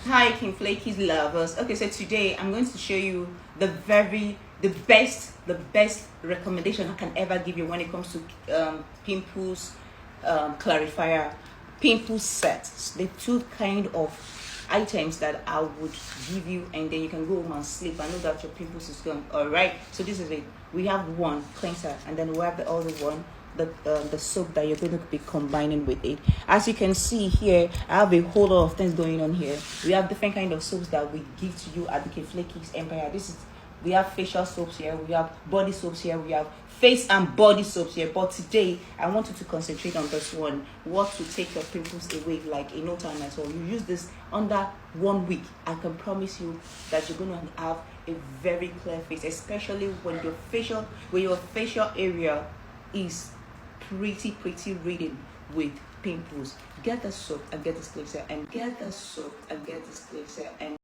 Hi King Flaky's lovers. Okay, so today I'm going to show you the best recommendation I can ever give you when it comes to pimples clarifier pimple sets. The two kind of items that I would give you, and then you can go home and sleep. I know that your pimples is gone. All right, so this is it. We have one cleanser, and then we have the other one, the soap that you're going to be combining with it. As you can see here, I have a whole lot of things going on here. We have different kind of soaps that we give to you at the Flaky's Empire. We have facial soaps here, we have body soaps here, we have face and body soaps here. But today I want you to concentrate on this one, what to take your pimples away like in no time at all. You use this under 1 week, I can promise you that you're going to have a very clear face, especially when your facial area is pretty reading with pimples. Get the soap and get this cleanser, and get the soap and get this cleanser, and